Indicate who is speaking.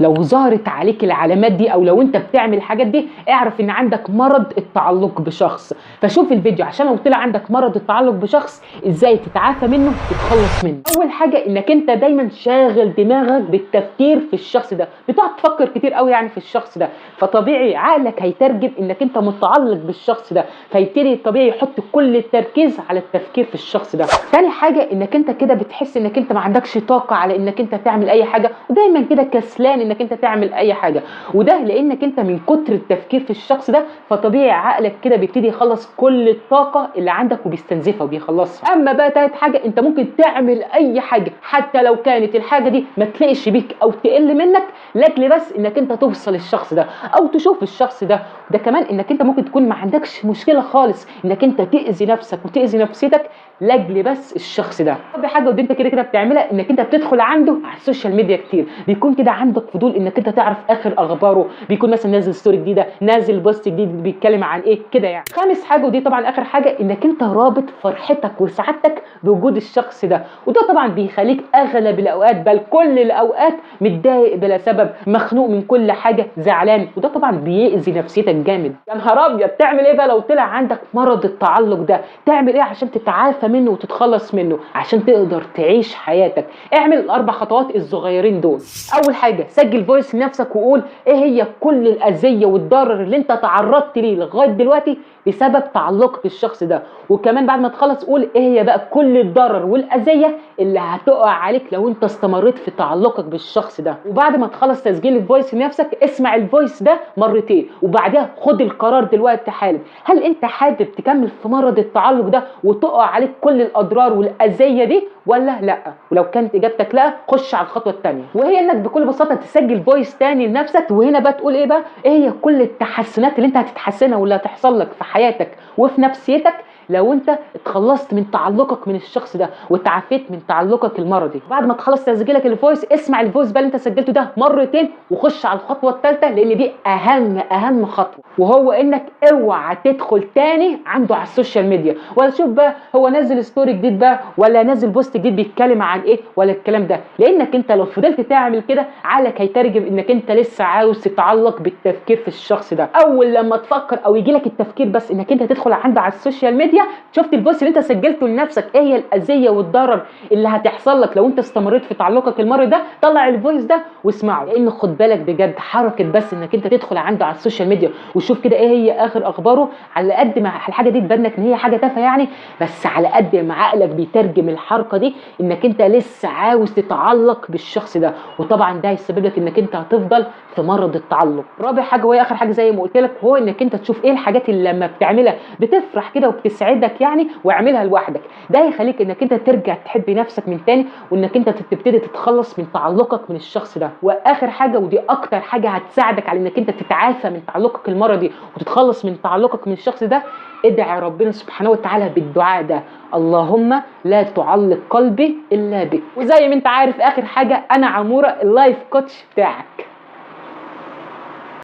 Speaker 1: لو ظهرت عليك العلامات دي او لو انت بتعمل الحاجات دي اعرف ان عندك مرض التعلق بشخص. فشوف الفيديو عشان لو طلع عندك مرض التعلق بشخص ازاي تتعافى منه وتتخلص منه. اول حاجه انك انت دايما شاغل دماغك بالتفكير في الشخص ده، بتقعد تفكر كتير قوي يعني في الشخص ده، فطبيعي عقلك هيترجم انك انت متعلق بالشخص ده، فيبتدي طبيعي يحط كل التركيز على التفكير في الشخص ده. تاني حاجه انك انت كده بتحس انك انت ما عندكش طاقه على انك انت تعمل اي حاجه، ودايما كده كسلان انك انت تعمل اي حاجه، وده لانك انت من كتر التفكير في الشخص ده فطبيعي عقلك كده بيبتدي يخلص كل الطاقه اللي عندك وبيستنزفها وبيخلصها. اما بقى تالت حاجه انت ممكن تعمل اي حاجه حتى لو كانت الحاجه دي ما تليقش بيك او تقل منك لاجل بس انك انت توصل للشخص ده او تشوف الشخص ده. ده كمان انك انت ممكن تكون ما عندكش مشكله خالص انك انت تاذي نفسك وتاذي نفسيتك لاجل بس الشخص ده. طب حاجه ودي انت كده كده بتعملها انك انت بتدخل عنده على السوشيال ميديا كتير، بيكون كده عندك فضول انك انت تعرف اخر اخباره، بيكون مثلا نازل ستوري جديده، نازل بوست جديد بيتكلم عن ايه كده يعني. خامس حاجه ودي طبعا اخر حاجه انك انت رابط فرحتك وسعادتك بوجود الشخص ده، وده طبعا بيخليك اغلب الاوقات بل كل الاوقات متضايق بلا سبب، مخنوق من كل حاجه، زعلان، وده طبعا بيأذي نفسيتك جامد. يا نهار ابيض، تعمل ايه بقى لو طلع عندك مرض التعلق ده؟ تعمل ايه عشان تتعافى منه وتتخلص منه عشان تقدر تعيش حياتك؟ اعمل الاربع خطوات الصغيرين دول. اول حاجه سجل فويس لنفسك وقول ايه هي كل الاذيه والضرر اللي انت تعرضت ليه لغايه دلوقتي بسبب تعلقك بالشخص ده، وكمان بعد ما تخلص قول ايه هي بقى كل الضرر والاذيه اللي هتقع عليك لو انت استمريت في تعلقك بالشخص ده. وبعد ما تخلص تسجيل الفويس لنفسك اسمع الفويس ده مرتين وبعدها خد القرار دلوقتي حالا، هل انت حابب تكمل في مرض التعلق ده وتقع عليك كل الاضرار والاذيه دي ولا لا؟ ولو كانت اجابتك لا خش على الخطوه الثانيه، وهي انك بكل بساطه تسجل فويس تاني لنفسك، وهنا بقى تقول ايه بقى ايه هي كل التحسنات اللي انت هتتحسنها واللي هتحصل لك في حياتك وفي نفسيتك لو انت اتخلصت من تعلقك من الشخص ده وتعافيت من تعلقك المرضي. بعد ما تخلص تسجيلك الفويس اسمع الفويس بقى اللي انت سجلته ده مرتين وخش على الخطوه الثالثه، لان دي اهم خطوه، وهو انك اوعى تدخل تاني عنده على السوشيال ميديا ولا تشوف بقى هو نازل ستوري جديد بقى ولا نازل بوست جديد بيتكلم عن ايه ولا الكلام ده، لانك انت لو فضلت تعمل كده عقلك هيترجم انك انت لسه عاوز تتعلق بالتفكير في الشخص ده. اول لما تفكر او يجي لك التفكير بس انك انت تدخل عنده على السوشيال ميديا، شفت البوست اللي انت سجلته لنفسك ايه هي الاذيه والضرر اللي هتحصل لك لو انت استمريت في تعلقك المرضي ده، طلع الفويس ده واسمعه، لان خد بالك بجد حركه بس انك انت تدخل عنده على السوشيال ميديا وشوف كده ايه هي اخر اخباره، على قد ما الحاجه دي تبان لك ان هي حاجه تافهه يعني، بس على قد ما عقلك بيترجم الحركه دي انك انت لسه عاوز تتعلق بالشخص ده، وطبعا ده هيسبب لك انك انت هتفضل في مرض التعلق. رابع حاجه وهي اخر حاجه زي ما قلت لك هو انك انت تشوف ايه الحاجات اللي لما بتعملها بتفرح كده وبتسعدك يعني واعملها لوحدك، ده هيخليك انك انت ترجع تحب نفسك من تاني وانك انت تبتدي تتخلص من تعلقك من الشخص ده. واخر حاجه ودي اكتر حاجه هتساعدك على انك انت تتعافى من تعلقك المرضي وتتخلص من تعلقك من الشخص ده، ادعي ربنا سبحانه وتعالى بالدعاء ده: اللهم لا تعلق قلبي الا بك. وزي ما انت عارف اخر حاجه انا عموره اللايف كوتش بتاعك.